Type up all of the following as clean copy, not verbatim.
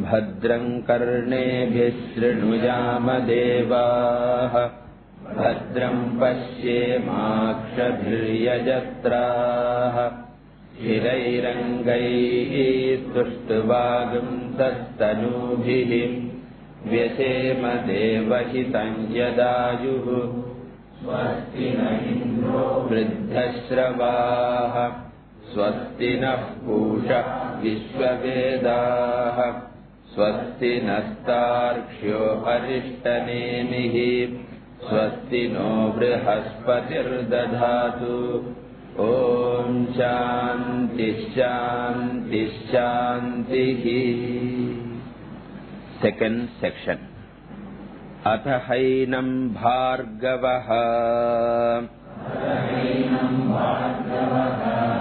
भद्रं कर्णेभिः शृणुयाम देवाः भद्रं पश्येमाक्षभिर्यजत्राः स्थिरैरङ्गैः स्तुष्ट्वागुंसस्तनूभिः व्यसेम देवहितं यदायुः स्वस्ति न इन्द्रो वृद्धश्रवाः स्वस्ति नः पूषा विश्ववेदाः स्वस्ति नस्तार्क्ष्यो अरिष्टनेमिः स्वस्ति नो बृहस्पतिर्दधातु ॐ शान्ति शान्ति शान्तिः. Second section. अथ हैनं भार्गवः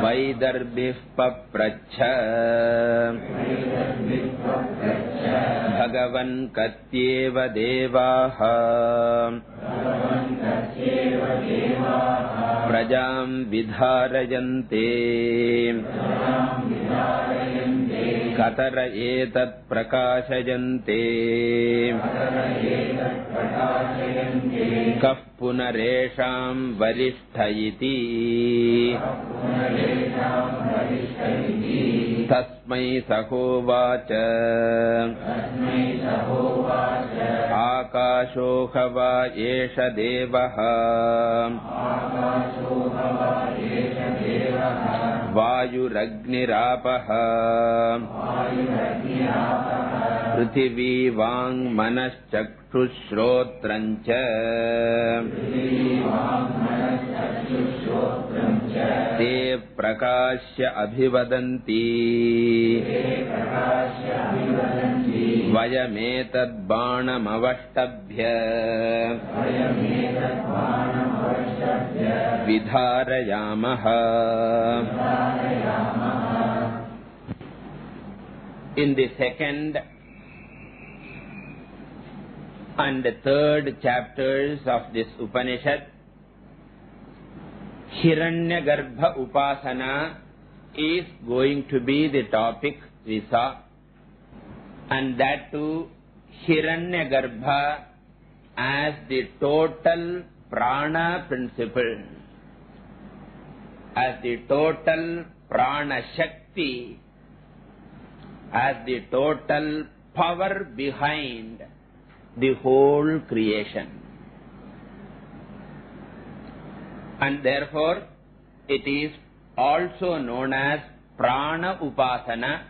वैदर्भिः पप्रच्छ भगवन् कत्येव देवाः प्रजां विधारयन्ते कतर एतत् प्रकाशयन्ते कः पुनरेषां वरिष्ठ इति तस्मै सहोवाच आकाशो ह वा एष देवः वायुरग्निरापः पृथिवी वाङ्मनश्चक्षुश्रोत्रं च ते प्रकाश्य अभिवदन्ति वयमेतद्बाणमवष्टभ्य विधारयामः. In the second and third chapters of this Upanishad, Hiranyagarbha Upasana is going to be the topic we saw, and that too Hiranyagarbha as the total prana principle, as the total prana shakti, as the total power behind the whole creation. And therefore it is also known as prana upasana.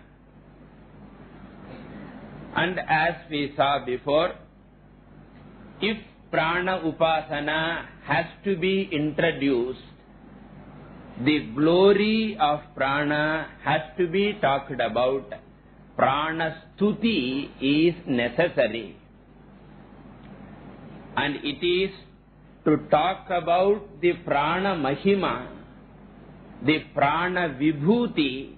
And as we saw before, if prana upasana has to be introduced, the glory of prana has to be talked about. Prana stuti is necessary, and it is to talk about the prana mahima, the prana vibhuti,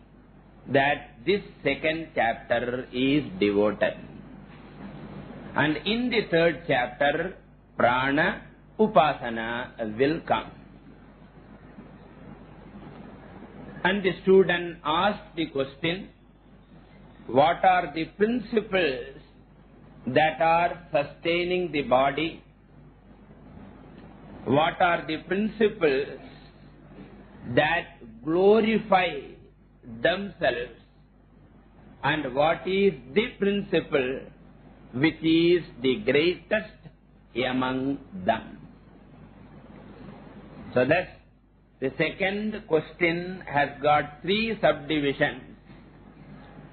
that this second chapter is devoted. And in the third chapter, prana upasana will come. And the student asked the question, what are the principles that are sustaining the body? What are the principles that glorify themselves? And what is the principle which is the greatest among them? So thus, the second question has got three subdivisions.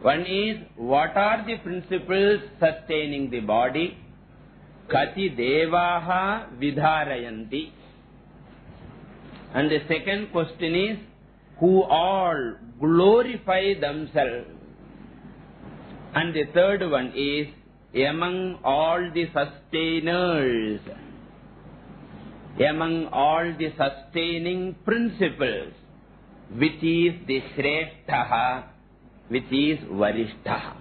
One is, what are the principles sustaining the body? Kati devaha vidharayanti. And the second question is, who all glorify themselves? And the third one is, among all the sustainers, among all the sustaining principles, which is the Shresthaha, which is Varishtaha.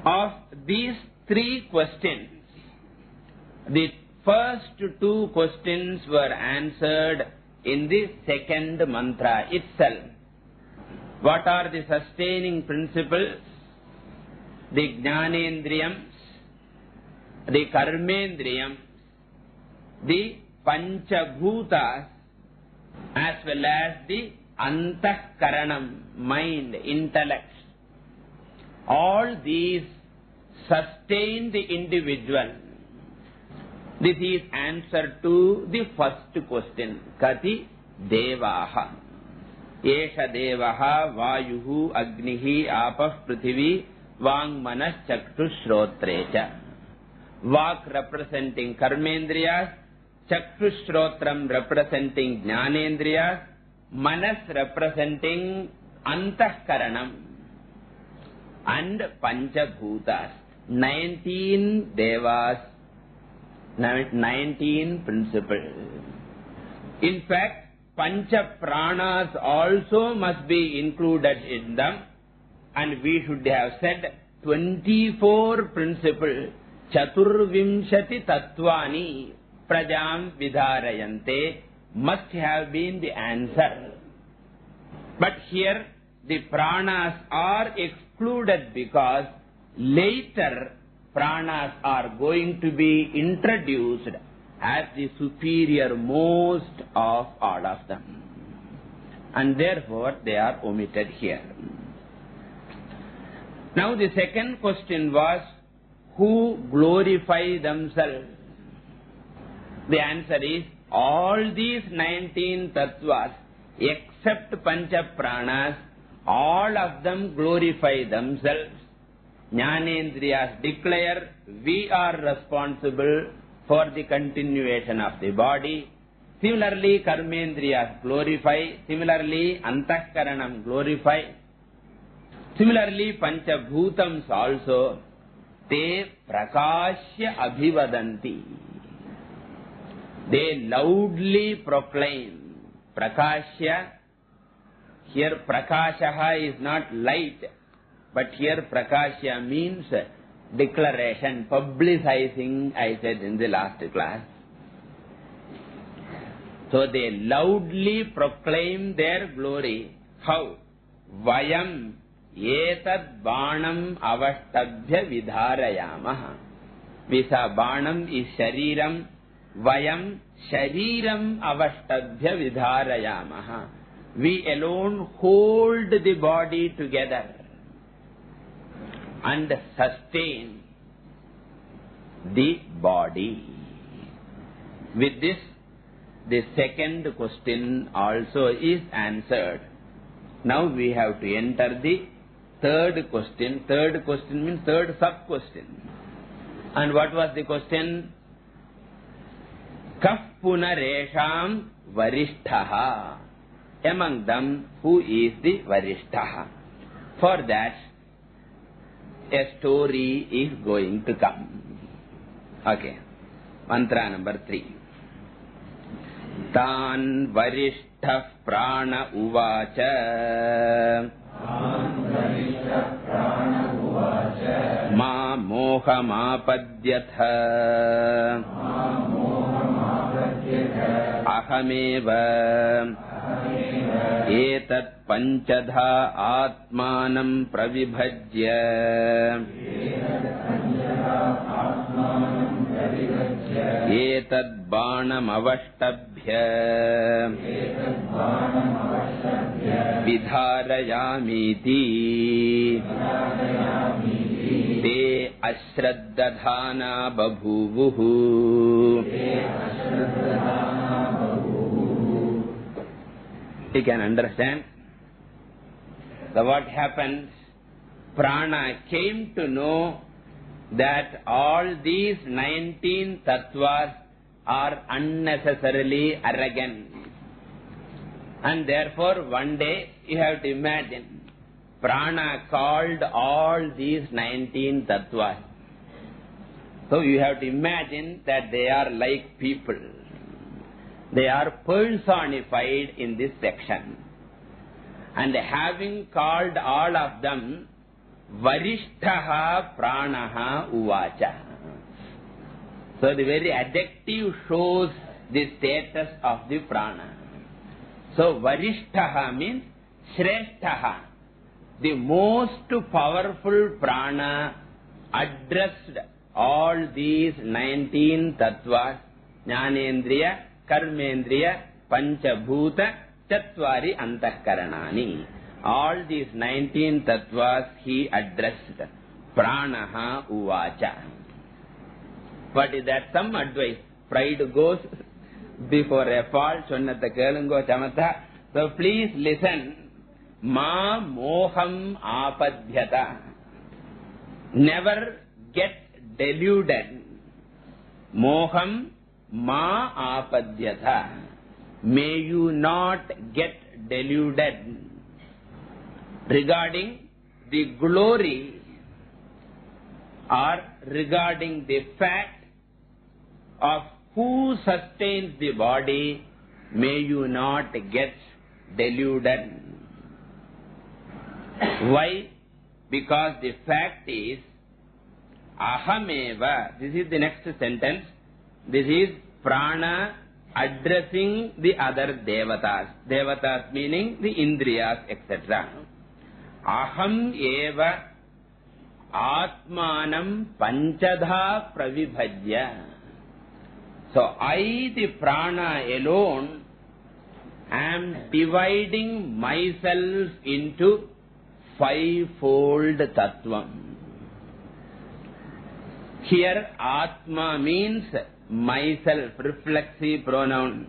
Of these three questions, the first two questions were answered in the second mantra itself. What are the sustaining principles? the Jnanendriyams, the Karmendriyams, the Panchabhutas, as well as the Antahkaranam, mind, intellect. All these sustain the individual. This is answer to the first question. Kati Devaha. Esha Devaha Vayuhu Agnihi Apah Prithvi Vang Manas Chaktu Shrotrecha. Vak representing Karmendriyas, Chaktu Shrotram representing Jnanendriyas, Manas representing Antahkaranam, and Panchabhutas. 19 Devas, 19 principles. In fact, Pancha Pranas also must be included in them, and we should have said 24 principles. Chaturvimshati Tattvani Prajam Vidharayante must have been the answer. But here the pranas are excluded because later pranas are going to be introduced as the superior most of all of them. And therefore they are omitted here. Now the second question was, who glorify themselves? The answer is, all these 19 tattvas except Pancha Pranas, all of them glorify themselves. Jnanendriyas declare, we are responsible for the continuation of the body. Similarly, Karmendriyas glorify. Similarly, Antahkaranam glorify. Similarly, Panchabhutams also, te prakashya abhivadanti. They loudly proclaim. Prakashya, here prakashaha is not light, but here prakashya means declaration, publicizing, I said in the last class. So they loudly proclaim their glory. How? Vayam etad banam avashtabhya vidharayamaha. Visa banam is shariram. Vayam shariram avashtabhya vidharayamaha. We alone hold the body together and sustain the body. With this, the second question also is answered. Now we have to enter the third question. Third question means third sub-question. And what was the question? Kaf punaresham varishtaha. Among them, who is the varishtaha? For that, a story is going to come. Okay. Mantra number 3. Tan varishtha prana uvacha. Ma moha mapadyatha. Ahameva etat panchadha atmanam pravibhajya. Etad banam avashtabhya vidharayamiti te ashraddadhana babhuvuhu. You can understand. So what happens? Prana came to know that all these 19 tattvas are unnecessarily arrogant. And therefore one day you have to imagine, Prana called all these 19 tattvas. So you have to imagine that they are like people. They are personified in this section. And having called all of them, Varishtaha Pranaha Uvacha. So the very adjective shows the status of the prana. So Varishtaha means Shreshtaha. the most powerful prana addressed all these 19 tattvas, Jnanendriya, Karmendriya, Panchabhuta, Chatvari Antahkaranani. All these 19 tattvas he addressed. Pranaha uvacha. What is that? Some advice. Pride goes before a fall. Chonnatha kelungo chamata. So please listen. Ma moham apadhyata. Never get deluded. Moham ma apadhyata. May you not get deluded regarding the glory or regarding the fact of who sustains the body. May you not get deluded. Why? Because the fact is, ahameva, this is the next sentence, this is prana addressing the other devatas. Devatas meaning the indriyas, etc. Aham eva atmanam panchadha pravibhajya. So I, the prana alone, am dividing myself into fivefold tattvam. Here atma means myself, reflexive pronoun,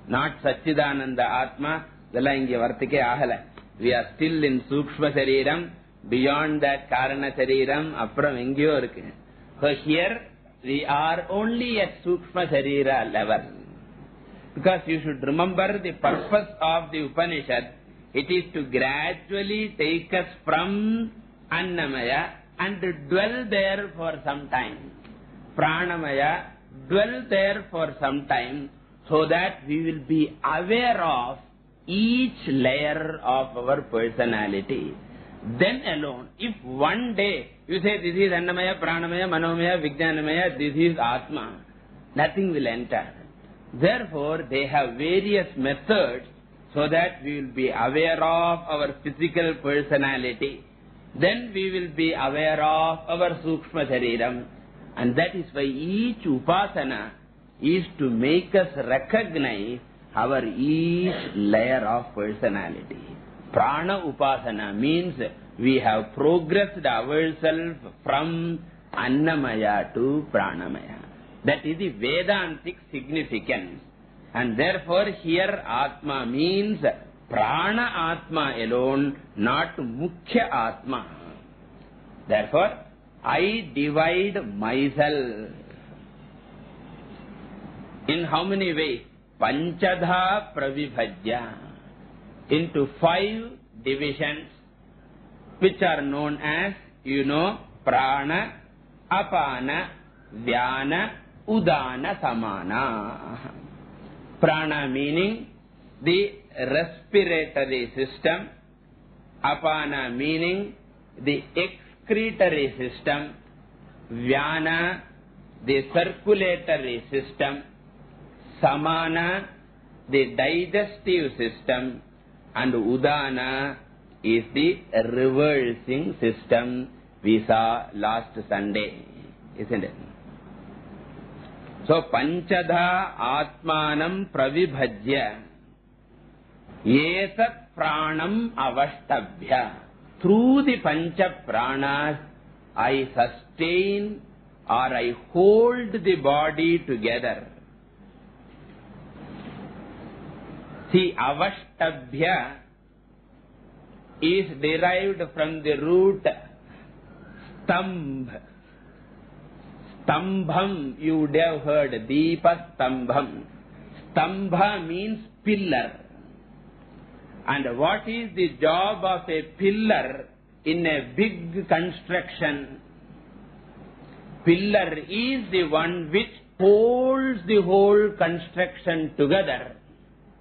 not Satchidananda Atma. We are still in Sukshma Shariram. Beyond that, Karana Shariram, Apram Engyo irukku. So here, we are only at Sukshma Sharira level. Because you should remember the purpose of the Upanishad. It is to gradually take us from Annamaya and dwell there for some time. Pranamaya, dwell there for some time, so that we will be aware of each layer of our personality. Then alone, if one day you say this is Annamaya, Pranamaya, Manomaya, Vijnanamaya, this is Atma, nothing will enter. Therefore, they have various methods so that we will be aware of our physical personality. Then we will be aware of our Sukshma Shariram. And that is why each Upasana is to make us recognize our each layer of personality. Prana Upasana means we have progressed ourselves from Annamaya to Pranamaya. That is the Vedantic significance. And therefore here Atma means Prana Atma alone, not Mukhya Atma. Therefore, I divide myself in how many ways? Panchadha pravibhajya. Into 5 divisions, which are known as, Prana, Apana, Vyana, Udana, Samana. Prana meaning the respiratory system. Apana meaning the excretory system. Vyana, the circulatory system. Samana, the digestive system. And Udana is the reversing system we saw last Sunday, isn't it? So, Panchadha Atmanam Pravibhajya Etat Pranam Avashtabhya. Through the Pancha Pranas, I sustain or I hold the body together. See, Avashtabhya is derived from the root Stambh. Stambham, you would have heard, Deepa Stambham. Stambha means pillar. And what is the job of a pillar in a big construction? Pillar is the one which holds the whole construction together.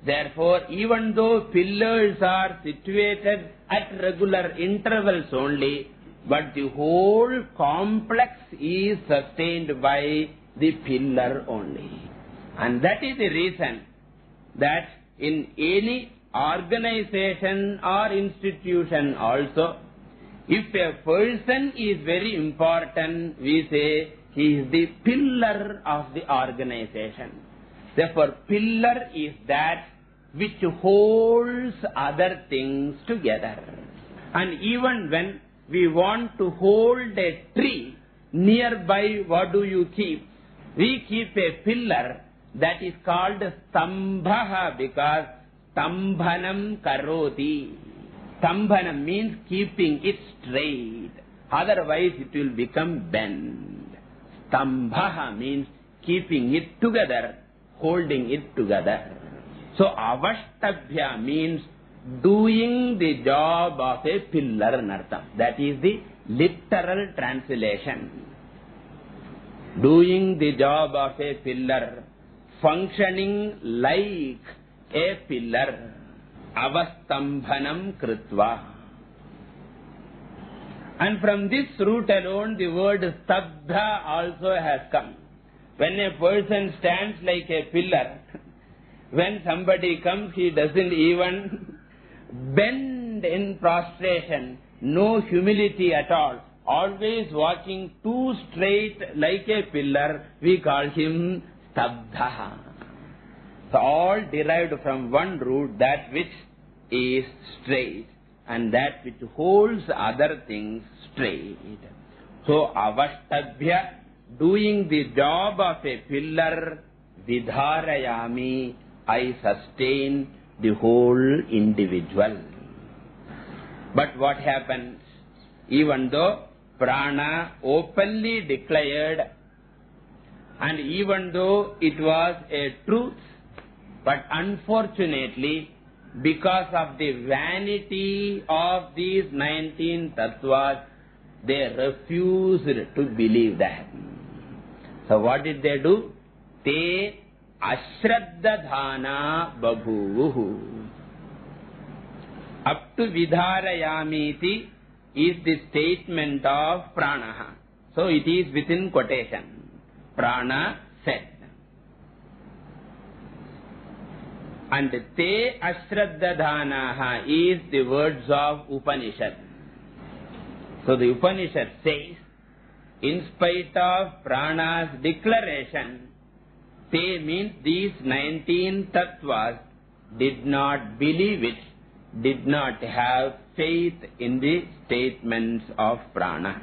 Therefore, even though pillars are situated at regular intervals only, but the whole complex is sustained by the pillar only. And that is the reason that in any organization or institution also, If a person is very important, we say he is the pillar of the organization. Therefore, pillar is that which holds other things together. And even when we want to hold a tree, nearby what do you keep? We keep a pillar that is called stambhaha, because stambhanam karoti. Stambhanam means keeping it straight. Otherwise it will become bent. Stambhaha means keeping it together, holding it together. So avashtabhya means doing the job of a pillar nartam. That is the literal translation. Doing the job of a pillar, functioning like a pillar. Avastambhanam kritva. And from this root alone, the word stabdha also has come. When a person stands like a pillar, when somebody comes, he doesn't even bend in prostration, no humility at all, always walking too straight like a pillar, we call him stabdha. So all derived from one root, that which is straight and that which holds other things straight. So avashtabhya, doing the job of a pillar, vidharayami, I sustain the whole individual. But what happens? Even though prana openly declared, and even though it was a truth, but unfortunately, because of the vanity of these 19 tattvas, they refused to believe that. So what did they do? Te ashraddadhana babhuvuhu. Up to vidharayamiti is the statement of prana. So it is within quotation. Prana said. And te ashraddadhanaha is the words of Upanishad. So the Upanishad says, in spite of prana's declaration, te means these 19 tattvas did not believe it, did not have faith in the statements of prana.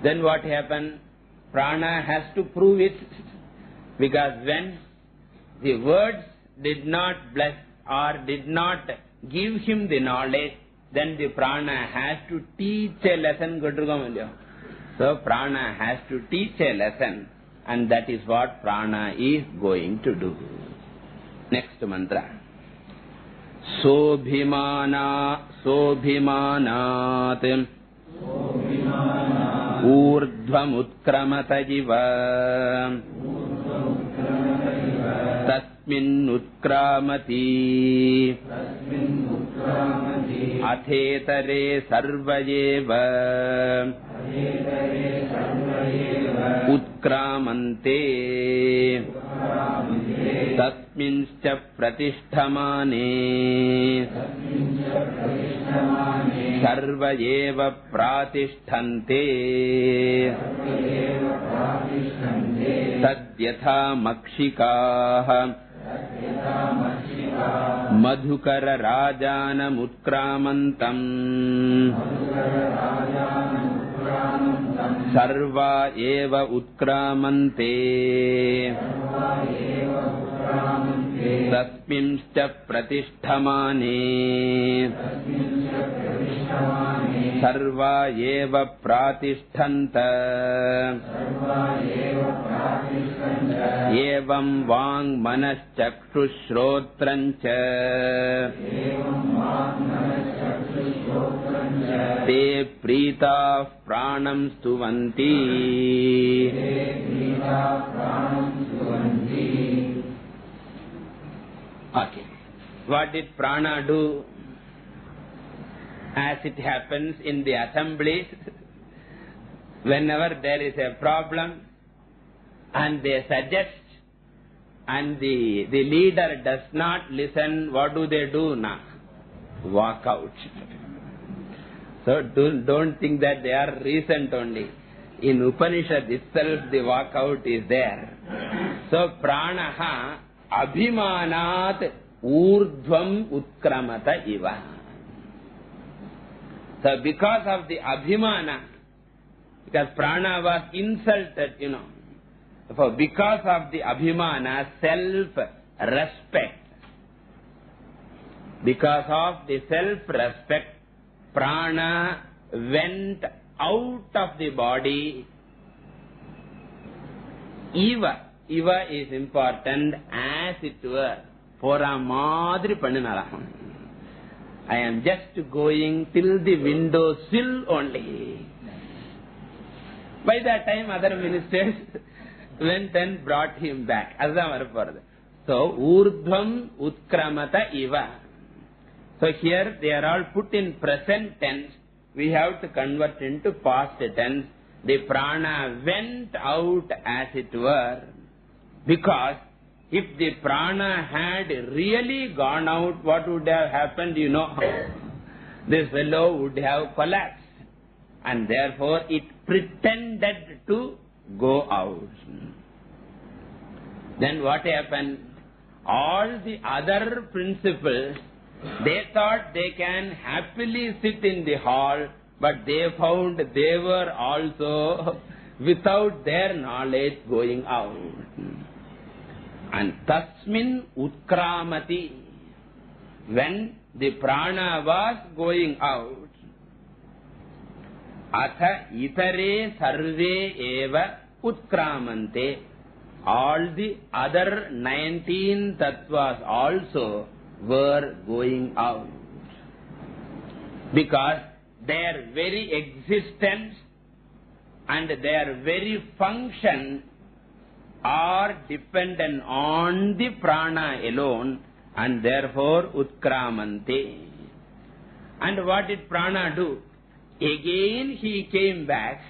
Then what happened? Prana has to prove it. Because when the words did not bless or did not give him the knowledge, then the prana has to teach a lesson. So prana has to teach a lesson, and that is what prana is going to do. Next mantra. Sobhimanat urdhvamutkramatajjiva tasmin utkramati athetare sarvayeva utkramante tasminscha pratishtamane sarvayeva pratishtante tadyatha makshikaah madhukara rajanam utkramantam sarva eva utkramante tasminscha pratishtamane sarva eva pratishtanta evam vang manaschakshushrodrancha te prita pranam stuvanti. Okay. What did prana do? As it happens in the assemblies, whenever there is a problem and they suggest and the leader does not listen, what do they do now? walk out. So don't think that they are recent only. In Upanishad itself the walkout is there. So pranaha abhimanat urdhvam utkramata iva. So because of the abhimana, because prana was insulted, So because of the abhimana, self-respect, because of the self-respect, prana went out of the body. Eva is important, as it were. Pora madri panninalam. I am just going till the window sill only. By that time, other ministers went and brought him back. So, urdhvam utkramata iva. So here they are all put in present tense. We have to convert into past tense. The prana went out, as it were, because if the prana had really gone out, what would have happened, This fellow would have collapsed. And therefore it pretended to go out. Then what happened? All the other principles, they thought they can happily sit in the hall, but they found they were also, without their knowledge, going out. And tasmin utkramati, when the prana was going out, atha itare sarve eva utkramante, all the other 19 tattvas also were going out. Because their very existence and their very function are dependent on the prana alone, and therefore utkramante. And what did prana do? Again he came back.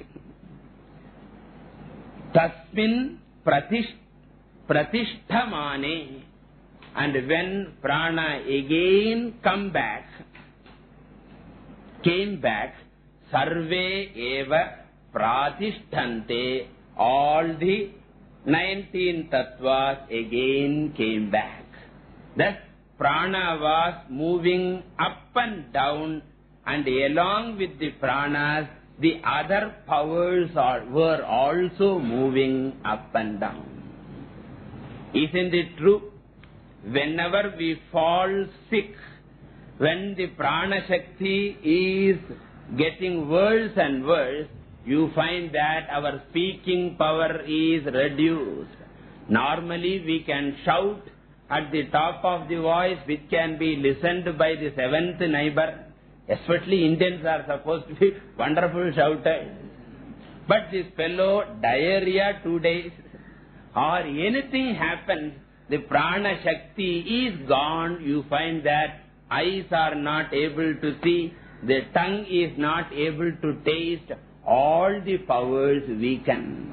Tasmin pratishtamane. And when prana again came back, sarve eva pratishtante, all the 19 tattvas again came back. Thus prana was moving up and down, and along with the pranas, the other powers were also moving up and down. Isn't it true? Whenever we fall sick, when the prana shakti is getting worse and worse, you find that our speaking power is reduced. Normally we can shout at the top of the voice, which can be listened by the seventh neighbor. Especially Indians are supposed to be wonderful shouters. But this fellow, diarrhea 2 days, or anything happens, the prana shakti is gone. You find that eyes are not able to see, the tongue is not able to taste, all the powers weaken.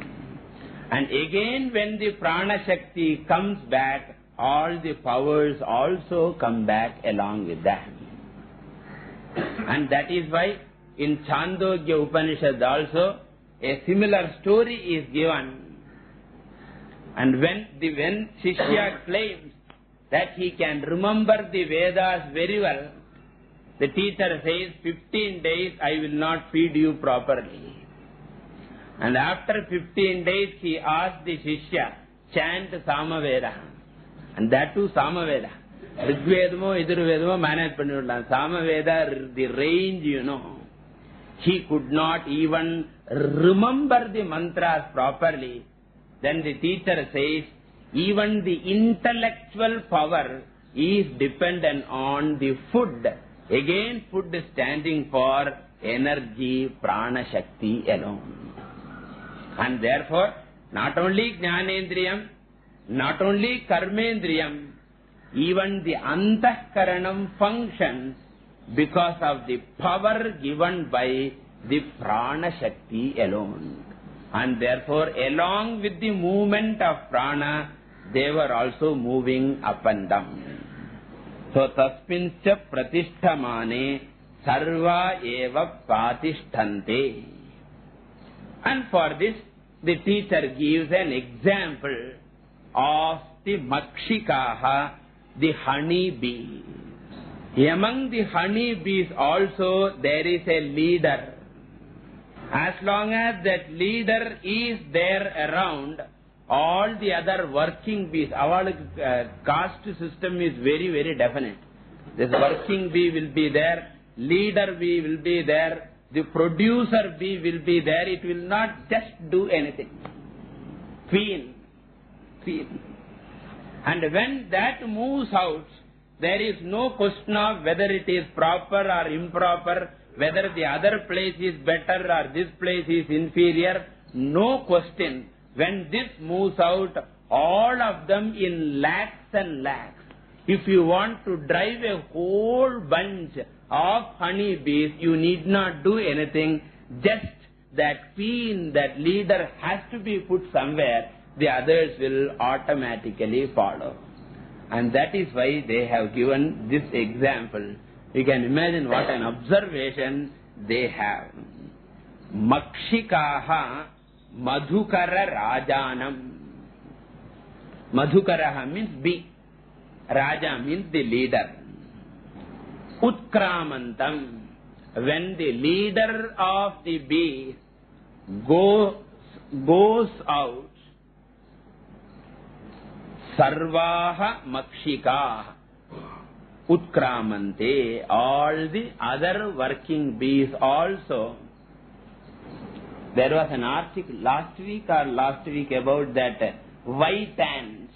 And again when the prana shakti comes back, all the powers also come back along with that. And that is why in Chandogya Upanishad also a similar story is given. And when Shishya claims that he can remember the Vedas very well, the teacher says, 15 days I will not feed you properly. And after 15 days he asked the Shishya, chant Samaveda. And that too Samaveda. Rigvedamo, Idurvedamo, manage pannividlam. Samaveda, the range, he could not even remember the mantras properly. Then the teacher says, even the intellectual power is dependent on the food. Again, food is standing for energy, prana shakti alone. And therefore, not only jnanendriyam, not only karmendriyam, even the antahkaranam functions because of the power given by the prana shakti alone. And therefore, along with the movement of prana, they were also moving up and down. So, tasminscha pratishtamane sarva eva pratishtante. And for this, the teacher gives an example of the makshikaha, the honey bee. Among the honey bees also there is a leader. As long as that leader is there around, all the other working bees, our caste system is very, very definite. This working bee will be there, leader bee will be there, the producer bee will be there. It will not just do anything. Queen. And when that moves out, there is no question of whether it is proper or improper, whether the other place is better or this place is inferior. No question. When this moves out, all of them in lakhs and lakhs. If you want to drive a whole bunch of honey bees, you need not do anything. Just that queen, that leader has to be put somewhere. The others will automatically follow. And that is why they have given this example. You can imagine what an observation they have. Makshikaha madhukara rajanam. Madhukaraha means bee. Raja means the leader. Utkramantam. When the leader of the bee goes out, sarvaha makshikaha utkramante. All the other working bees also. There was an article last week about that white ants.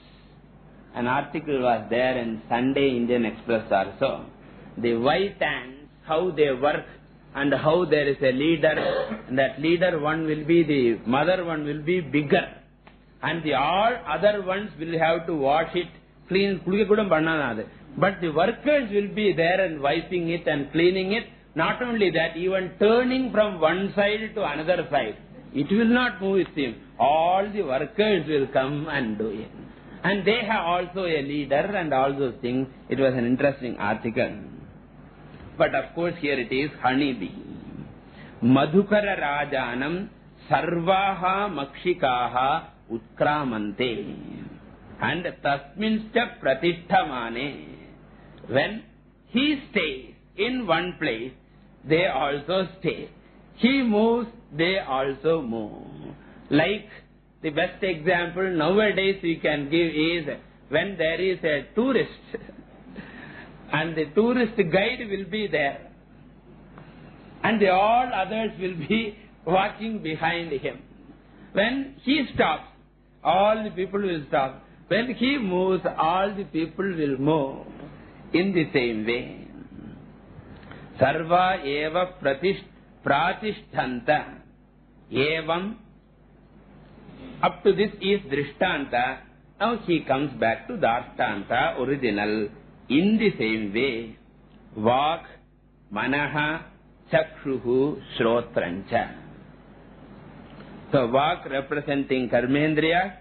An article was there in Sunday Indian Express also. The white ants, how they work and how there is a leader. And that leader one will be, the mother one will be bigger. And the all other ones will have to wash it, clean. But the workers will be there and wiping it and cleaning it. Not only that, even turning from one side to another side. It will not move with him. All the workers will come and do it. And they have also a leader and all those things. It was an interesting article. But of course here it is honeybee. Madhukara rajanam sarvaha makshikaha utkramante. And tasminscha pratishtamane. When he stays in one place, they also stay. He moves, they also move. Like the best example nowadays we can give is when there is a tourist and the tourist guide will be there and all others will be walking behind him. When he stops, all the people will stop. When he moves, all the people will move. In the same way, sarva eva pratishtanta evam. Up to this is drishtanta. Now he comes back to dashtanta, original. In the same way, vak, manaha, chakshuhu, shrotrancha. So vak representing karmendriya,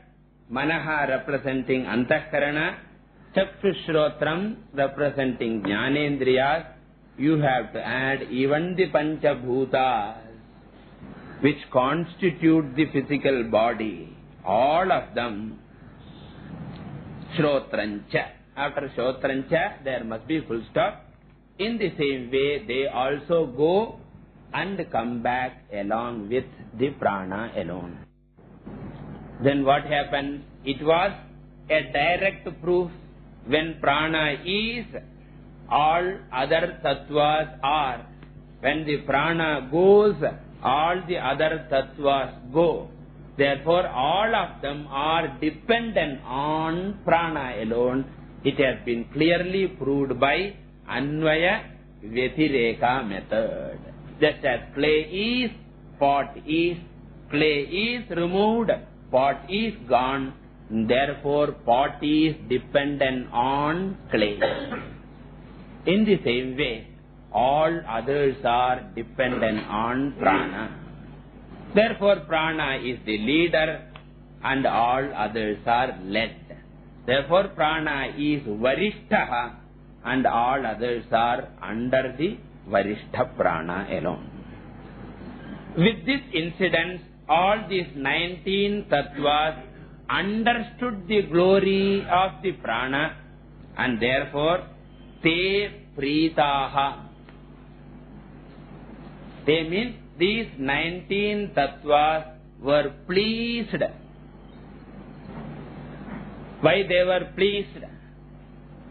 manaha representing antahkarana, chakshushrotram representing jnanendriyas. You have to add even the panchabhutas, which constitute the physical body. All of them. Shrotrancha. After shrotrancha, there must be full stop. In the same way, they also go and come back along with the prana alone. Then what happens? It was a direct proof. When prana is, all other tattvas are. When the prana goes, all the other tattvas go. Therefore, all of them are dependent on prana alone. It has been clearly proved by Anvaya Vyatireka method. Just as clay is, pot is, clay is removed, pot is gone. Therefore, pot is dependent on clay. In the same way, all others are dependent on prana. Therefore, prana is the leader and all others are led. Therefore, prana is varishtaha and all others are under the Varishtha Prana alone. With this incident, all these 19 tattvas understood the glory of the prana, and therefore te pritaha. They mean these 19 tattvas were pleased. Why they were pleased?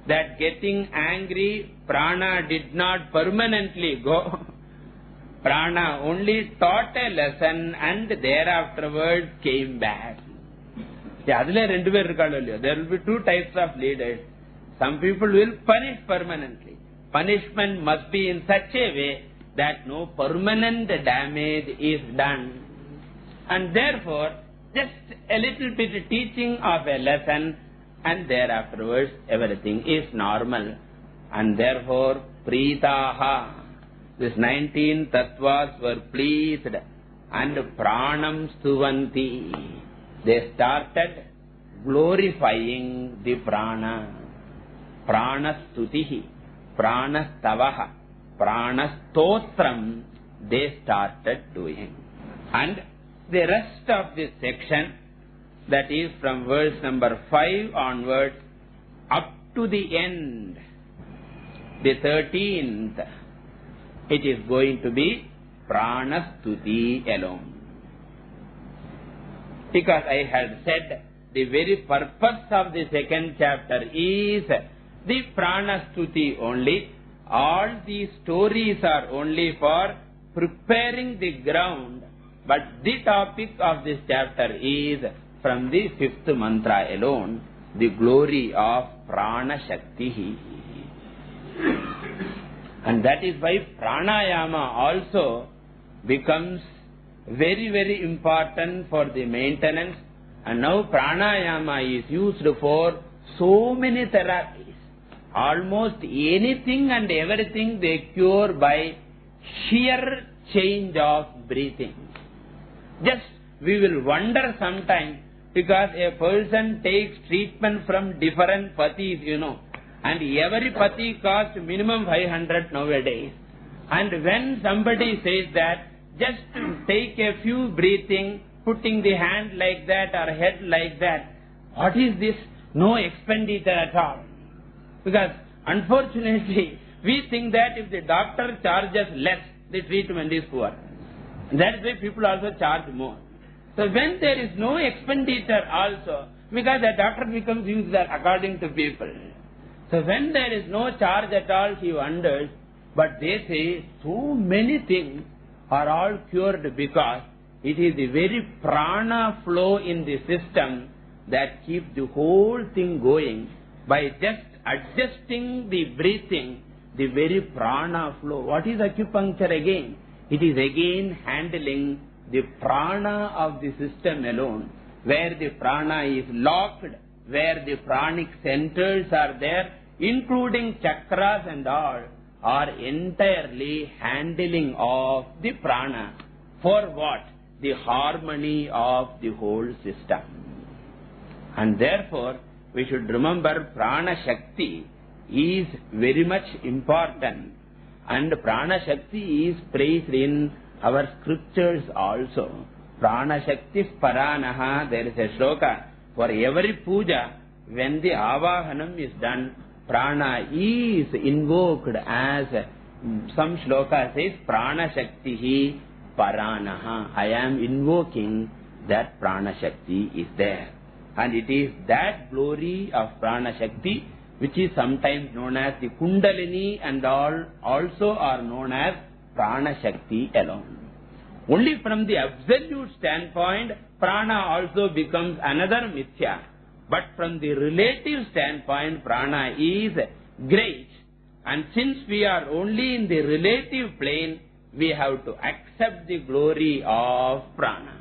That getting angry, prana did not permanently go. Prana only taught a lesson and thereafterwards came back. There will be two types of leaders. Some people will punish permanently. Punishment must be in such a way that no permanent damage is done. And therefore, just a little bit teaching of a lesson and thereafterwards everything is normal. And therefore, pritaha, these 19 tattvas were pleased and pranam stuvanti. They started glorifying the prana. Pranastutihi, pranastavaha, pranastotram, they started doing. And the rest of this section, that is from verse number 5 onwards, up to the end, the 13th, it is going to be pranastuti alone. Because I had said the very purpose of the second chapter is the pranastuti only. All these stories are only for preparing the ground. But the topic of this chapter is from the 5th mantra alone, the glory of prana shakti. And that is why pranayama also becomes very, very important for the maintenance. And now pranayama is used for so many therapies. Almost anything and everything they cure by sheer change of breathing. Just we will wonder sometimes, because a person takes treatment from different pathis, and every pati costs minimum 500 nowadays. And when somebody says that, just take a few breathing, putting the hand like that or head like that, what is this? No expenditure at all. Because unfortunately, we think that if the doctor charges less, the treatment is poor. That's why people also charge more. So when there is no expenditure also, because the doctor becomes useless according to people. So when there is no charge at all, he wonders, but they say so many things are all cured because it is the very prana flow in the system that keeps the whole thing going. By just adjusting the breathing, the very prana flow. What is acupuncture again? It is again handling the prana of the system alone, where the prana is locked, where the pranic centers are there, including chakras and all, are entirely handling of the prana. For what? The harmony of the whole system. And therefore, we should remember prana shakti is very much important. And prana shakti is praised in our scriptures also. Prana shakti paranaha, there is a shloka. For every puja, when the avahanam is done, prana is invoked as, some shloka says, prana shakti paranaha. I am invoking that prana shakti is there. And it is that glory of prana shakti which is sometimes known as the kundalini, and all also are known as prana shakti alone. Only from the absolute standpoint, prana also becomes another mithya. But from the relative standpoint, prana is great. And since we are only in the relative plane, we have to accept the glory of prana.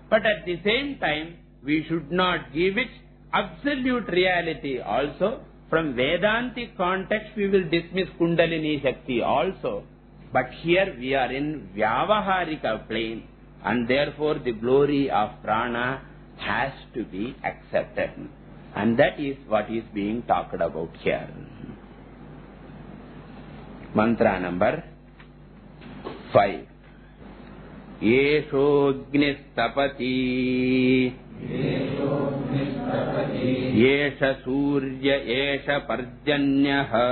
But at the same time, we should not give it absolute reality also. From Vedantic context, we will dismiss Kundalini Shakti also. But here we are in Vyavaharika plane, and therefore the glory of prana has to be accepted. And that is what is being talked about here. Mantra number 5. Yeshognistapati Yesha Surya Yesha Parjanyaha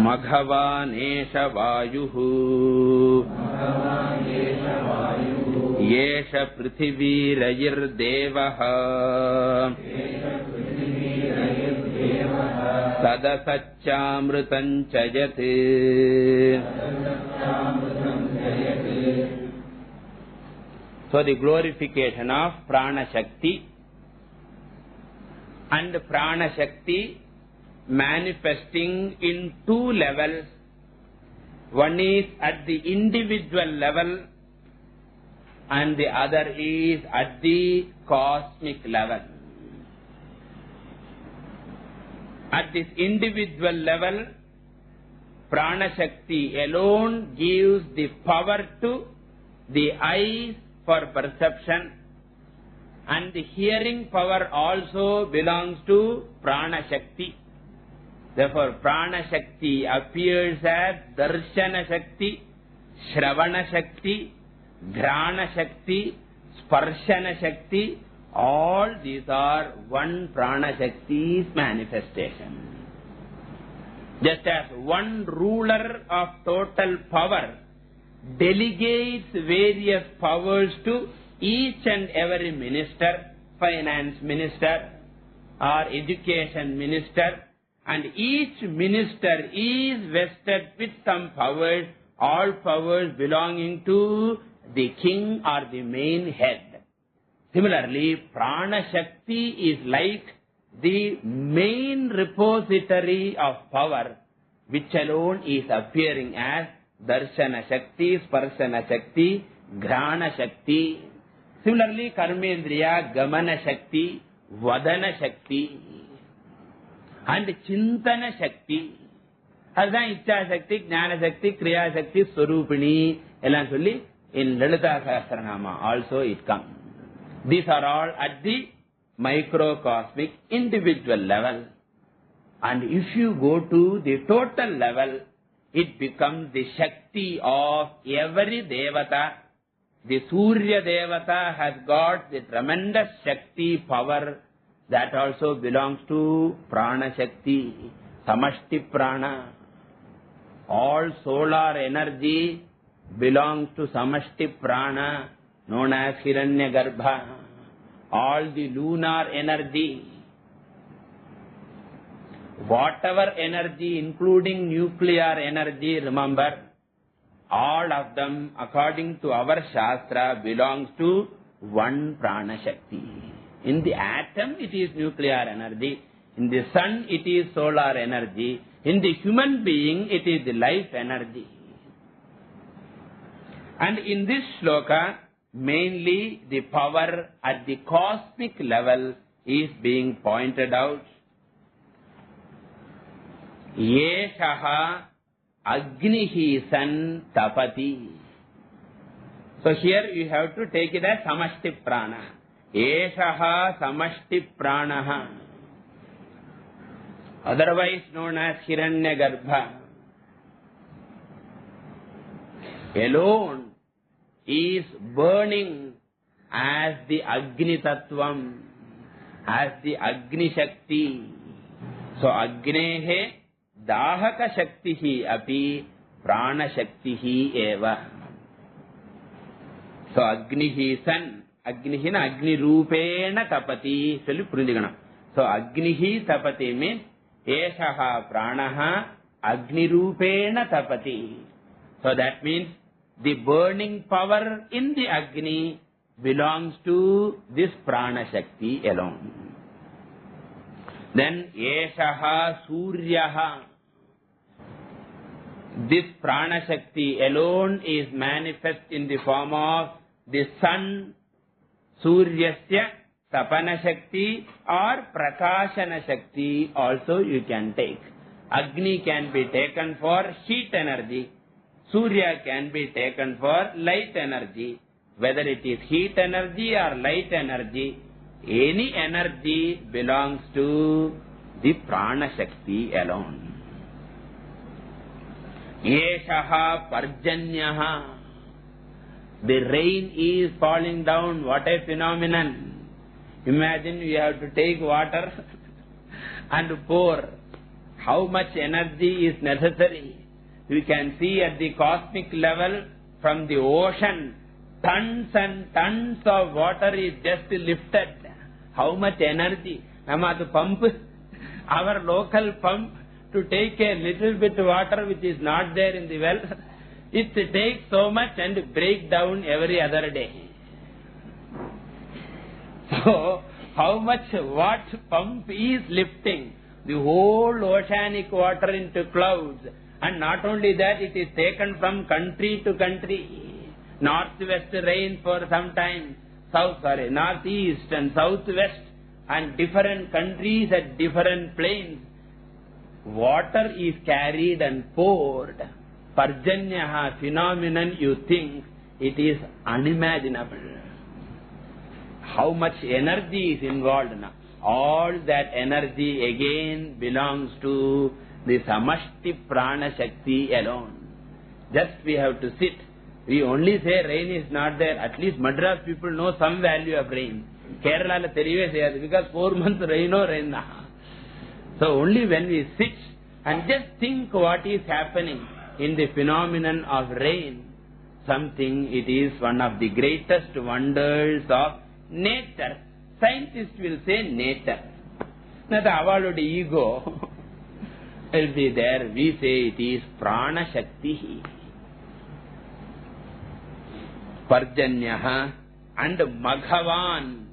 Maghavan Yesha Vayuhu Yesha Prithvi Rayir Devaha Sadasachamrutam Chayate. So the glorification of Prana Shakti, and Prana Shakti manifesting in two levels. One is at the individual level and the other is at the cosmic level. At this individual level, Prana Shakti alone gives the power to the eyes for perception, and the hearing power also belongs to Prana Shakti. Therefore, Prana Shakti appears as Darshana Shakti, Shravana Shakti, Ghrana Shakti, Sparshana Shakti. All these are one Prana Shakti's manifestation. Just as one ruler of total power delegates various powers to each and every minister, finance minister or education minister, and each minister is vested with some powers, all powers belonging to the king or the main head. Similarly, Prana Shakti is like the main repository of power, which alone is appearing as Darshana Shakti, Sparshana Shakti, Ghrana Shakti. Similarly, Karmendriya, Gamana Shakti, Vadana Shakti, and Chintana Shakti. That's Ichcha Shakti, Jnana Shakti, Kriya Shakti, Swarupini, eல்லாம் சொல்லி in Lalita Sahasranama also it comes. These are all at the microcosmic individual level. And if you go to the total level, it becomes the Shakti of every Devata. The Surya Devata has got the tremendous Shakti power that also belongs to Prana Shakti, Samashti Prana. All solar energy belongs to Samashti Prana, known as Hiranyagarbha. All the lunar energy, whatever energy, including nuclear energy, remember, all of them, according to our Shastra, belongs to one Prana Shakti. In the atom, it is nuclear energy. In the sun, it is solar energy. In the human being, it is the life energy. And in this shloka, mainly the power at the cosmic level is being pointed out. Yeshaha Agnihi San Tapati. So here you have to take it as Samashti Prana. Yeshaha Samashti Pranaha, otherwise known as Hiranyagarbha, alone is burning as the Agni Tattvam, as the Agni Shakti. So Agnehe Dahaka Shaktihi api Prana Shaktihi eva. So Agnihi San, Agnihi na Agni Rupena Tapati. So Agnihi Tapati means Eshaha Pranaha Agni Rupena Tapati. So that means the burning power in the Agni belongs to this Prana Shakti alone. Then Eshaha Suryaha. This Prana Shakti alone is manifest in the form of the sun, Suryasya, Tapana Shakti or Prakashana Shakti also you can take. Agni can be taken for heat energy. Surya can be taken for light energy. Whether it is heat energy or light energy, any energy belongs to The Prana Shakti alone. Eshaha Parjanyaha. The rain is falling down. What a phenomenon. Imagine you have to take water and pour. How much energy is necessary? You can see at the cosmic level from the ocean, tons and tons of water is just lifted. How much energy? Namadu pump, our local pump, to take a little bit water which is not there in the well, it takes so much and break down every other day. So, how much what pump is lifting the whole oceanic water into clouds. And not only that, it is taken from country to country. Northwest rain for some time, northeast and southwest, and different countries at different plains. Water is carried and poured. Parjanyaha phenomenon, you think it is unimaginable. How much energy is involved now? All that energy again belongs to the Samashti Prana Shakti alone. Just we have to sit. We only say rain is not there. At least Madras people know some value of rain. Kerala la theriyave seyadu because 4 months rain or rain na. So only when we sit and just think what is happening in the phenomenon of rain, something, it is one of the greatest wonders of nature. Scientists will say nature. Not our ego will be there. We say it is Prana Shakti. Parjanyaha and Maghavan.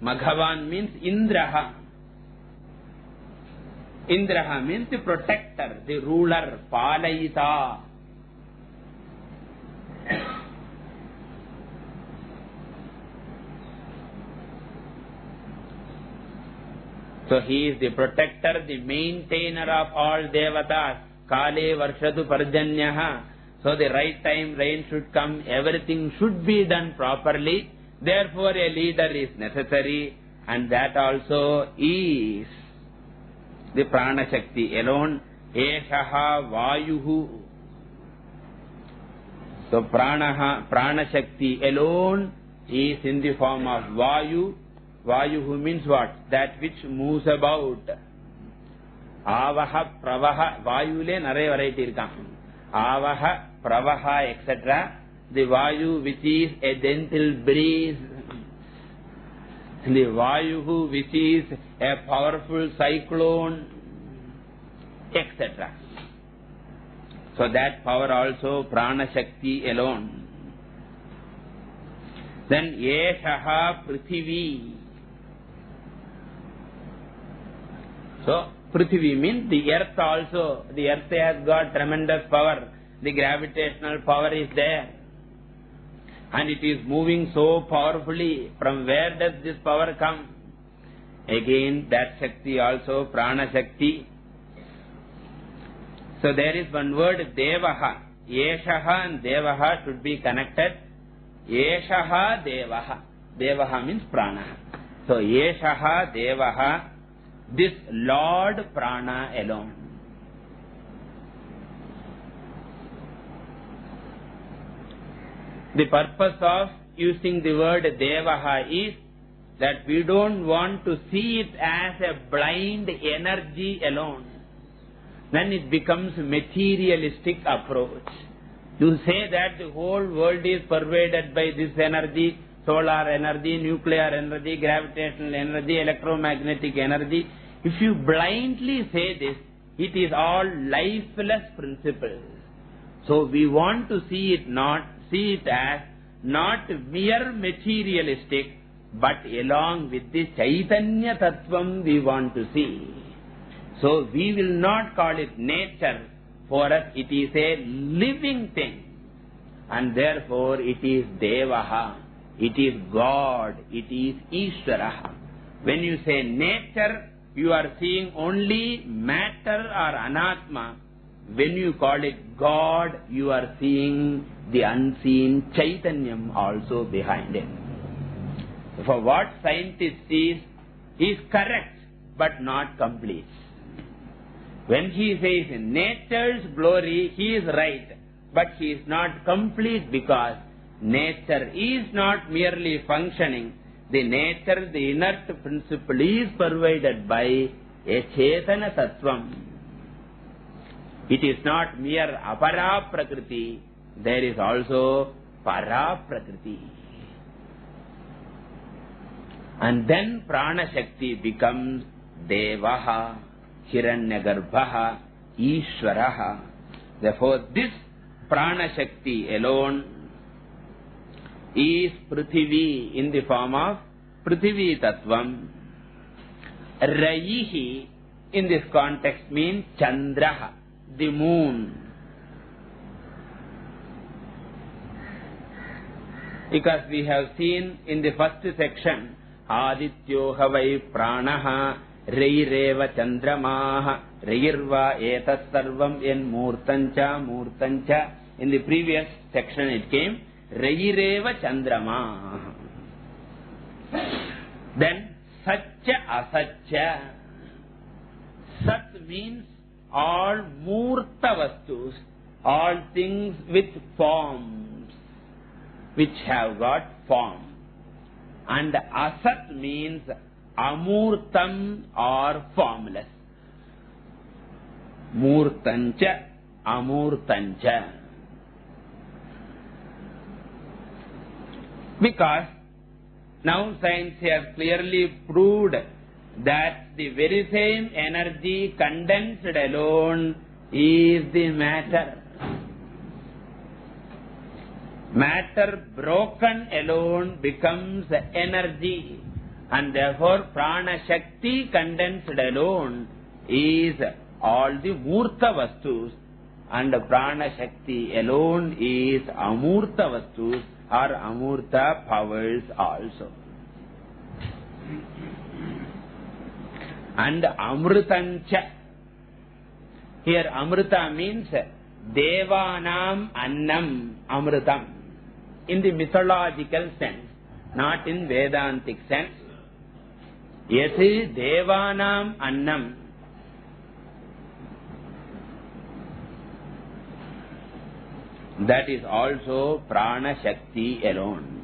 Maghavan means Indraha. Indraha means the protector, the ruler, Palayita. So he is the protector, the maintainer of all devatas. Kale varshatu parjanyaha. So the right time rain should come, everything should be done properly. Therefore a leader is necessary, and that also is the Prana Shakti alone. Eshaha Vayuhu. So Prana Shakti alone is in the form of Vayu. Vayuhu means what? That which moves about. Avaha, Pravaha, Vayule nare variety irkam. Avaha, Pravaha, etc. The Vayu which is a gentle breeze. The Vayuhu which is a powerful cyclone, etc. So that power also Prana Shakti alone. Then Yeshaha Prithivi. So Prithvi means the earth also. The earth has got tremendous power. The gravitational power is there. And it is moving so powerfully. From where does this power come? Again, that Shakti also, Prana Shakti. So there is one word, Devaha. Yeshaha and Devaha should be connected. Yeshaha Devaha. Devaha means Prana. So Yeshaha Devaha, this Lord Prana alone. The purpose of using the word Devaha is that we don't want to see it as a blind energy alone. Then it becomes a materialistic approach. You say that the whole world is pervaded by this energy, solar energy, nuclear energy, gravitational energy, electromagnetic energy. If you blindly say this, it is all lifeless principles. So we want to see it as not mere materialistic, but along with the Chaitanya Tattvam we want to see. So we will not call it nature. For us it is a living thing. And therefore it is Devaha. It is God. It is Ishvaraha. When you say nature, you are seeing only matter or anatma. When you call it God, you are seeing the unseen Chaitanyam also behind it. For what scientist is correct. but not complete. When he says nature's glory, he is right, but he is not complete because nature is not merely functioning. The nature, the inert principle is provided by a Chetana Tattvam. It is not mere Apara Prakriti, there is also Para Prakriti. And then Prana Shakti becomes Devaha, Hiranyagarbhaha, Ishvaraha. Therefore, this Prana Shakti alone is Prithvi in the form of Prithvi Tattvam. Raihi in this context means Chandraha, the moon. Because we have seen in the first section, Adityo havai pranaha reireva chandramaha reirva etat sarvam en murtancha. In the previous section it came reireva chandramaha. Then Satcha asatcha. Sat means all murta vastus, all things with forms, which have got form. And asat means amurtam or formless. Murtancha, amurtancha. Because now science has clearly proved that the very same energy condensed alone is the matter. Matter broken alone becomes energy, and therefore Prana Shakti condensed alone is all the Murta Vastus, and Prana Shakti alone is Amurta Vastus or Amurta powers also. And Amrutancha. Here Amruta means Devanam Annam Amrutam. In the mythological sense, not in Vedantic sense. Yasi Devanam Annam. That is also Prana Shakti alone.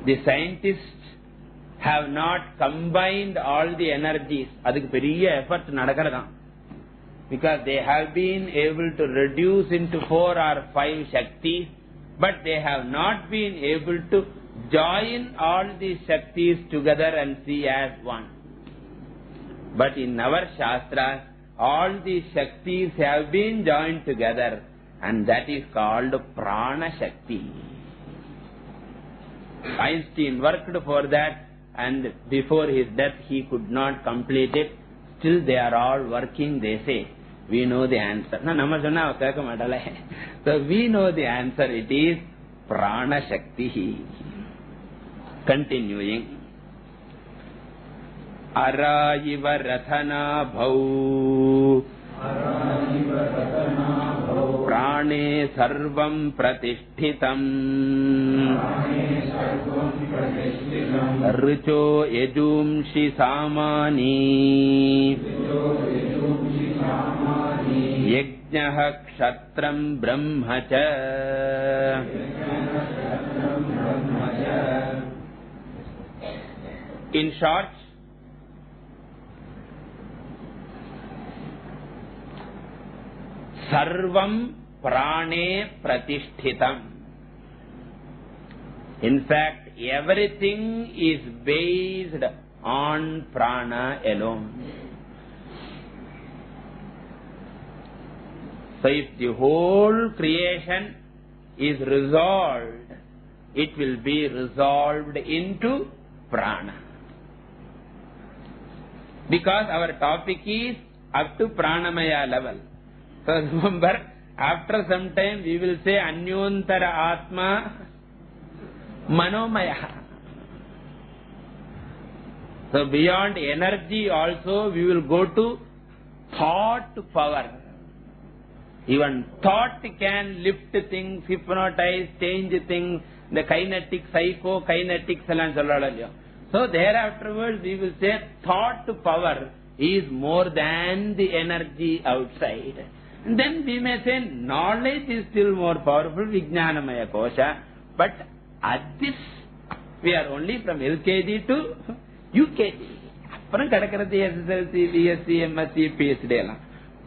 The scientists have not combined all the energies. Adhukku periya effort nadakaradam. Because they have been able to reduce into 4 or 5 Shaktis, but they have not been able to join all these Shaktis together and see as one. But in our Shastras, all these Shaktis have been joined together, and that is called Prana Shakti. Einstein worked for that, and before his death he could not complete it. Still they are all working, they say. We know the answer. So we know the answer. It is Prana Shakti. Continuing. Arayiva rathana bhau prane sarvam pratishtitam richo yajumshi samani yajnaha kshatram brahmacha. In short, sarvam prane pratishtitam. In fact, everything is based on prana alone. So if the whole creation is resolved, it will be resolved into prana. Because our topic is up to pranamaya level. So remember, after some time we will say Anyontara Atma Manomaya. So beyond energy also we will go to thought power. Even thought can lift things, hypnotize, change things, the kinetic, psycho-kinetics. So there afterwards we will say thought power is more than the energy outside. And then we may say knowledge is still more powerful, Vijnanamaya Kosha. But at this, we are only from LKG to UKG. SSLC, BSc, MSc, PhD.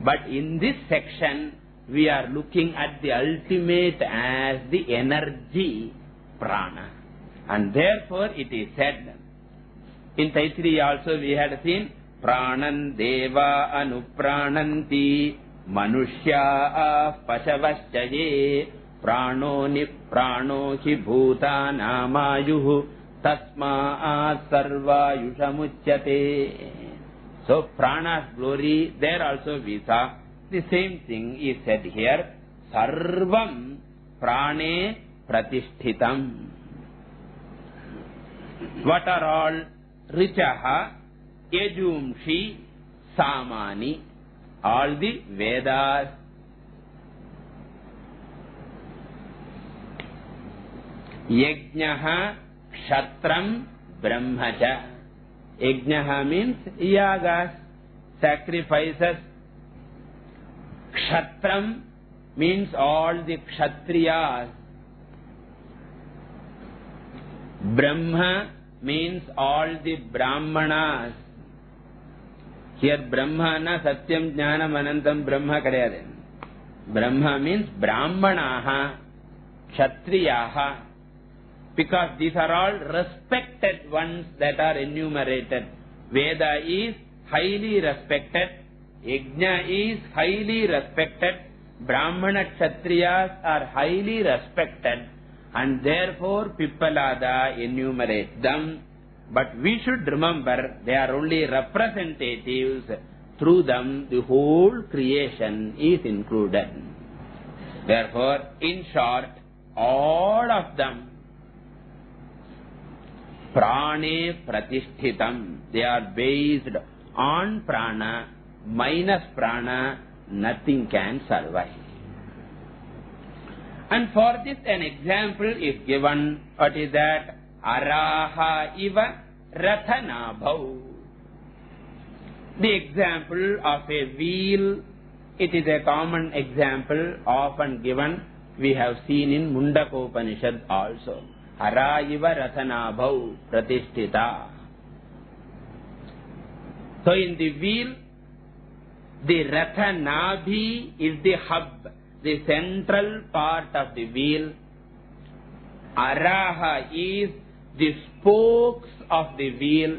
But in this section, we are looking at the ultimate as the energy, prana. And therefore it is said, in Taittiriya also we had seen, Pranan Deva Anuprananti Manushya Pashavaschaye Prano Niprano Hi Bhuta Namayuhu Tasma Sarva Yushamuchyate. So prana's glory, there also we saw the same thing is said here. Sarvam prane pratishthitam. What are all? Richaha, Yajumshi, Samani. All the Vedas. Yajnaha, Kshatram, Brahmacha. Yajnaha means yagas, sacrifices. Kshatram means all the Kshatriyas. Brahma means all the Brahmanas. Here Brahmana, Satyam, Jnanam, Anantam, Brahma kadayade. Brahma means Brahmanaha, Kshatriyaha. Because these are all respected ones that are enumerated. Veda is highly respected. Yajna is highly respected. Brahmana Kshatriyas are highly respected. And therefore Pippalada enumerates them. But we should remember they are only representatives. Through them the whole creation is included. Therefore, in short, all of them prane pratishthitam. They are based on prana. Minus prana, nothing can survive. And for this an example is given. What is that? Araha iva rathanabhav. The example of a wheel, it is a common example often given. We have seen in Mundakopanishad also. Ara iva rathanabhav pratishtita. So in the wheel, the rathanabhi is the hub, the central part of the wheel. Araha is the spokes of the wheel.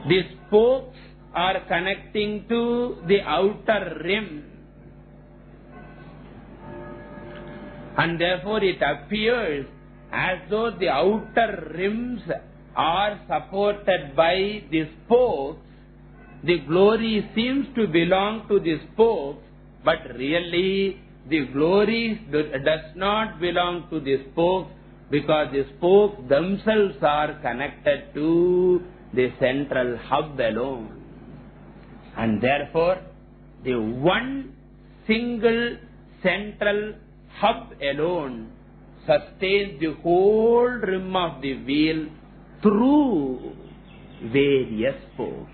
The spokes are connecting to the outer rim. And therefore it appears as though the outer rims are supported by the spokes. The glory seems to belong to the spokes, but really the glory does not belong to the spokes, because the spokes themselves are connected to the central hub alone. And therefore the one single central hub alone sustains the whole rim of the wheel through various spokes.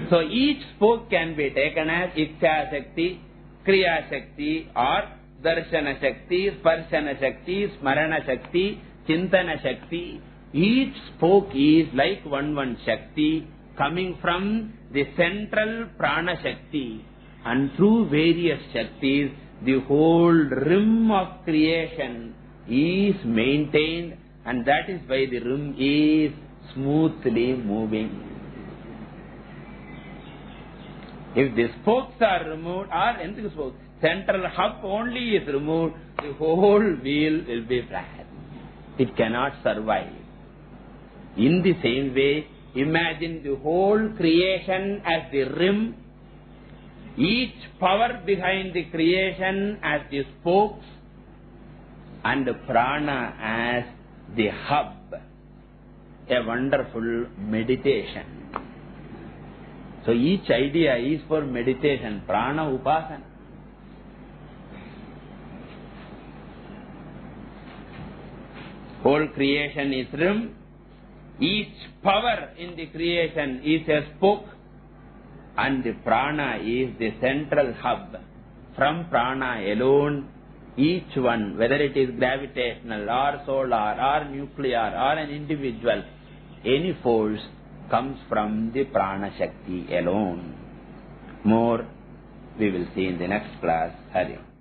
So each spoke can be taken as Ichcha Shakti, Kriya Shakti, or Darshana Shakti, Sparshana Shakti, Smarana Shakti, Chintana Shakti. Each spoke is like one Shakti coming from the central Prana Shakti, and through various Shaktis the whole rim of creation is maintained, and that is why the rim is smoothly moving. If the spokes are removed, or in the spokes, central hub only is removed, the whole wheel will be flat. It cannot survive. In the same way, imagine the whole creation as the rim, each power behind the creation as the spokes, and the prana as the hub. A wonderful meditation. So each idea is for meditation, prana upasana. Whole creation is room. Each power in the creation is a spoke, and the prana is the central hub. From prana alone, each one, whether it is gravitational or solar or nuclear or an individual, any force comes from the prana shakti alone. More we will see in the next class. Hari Om.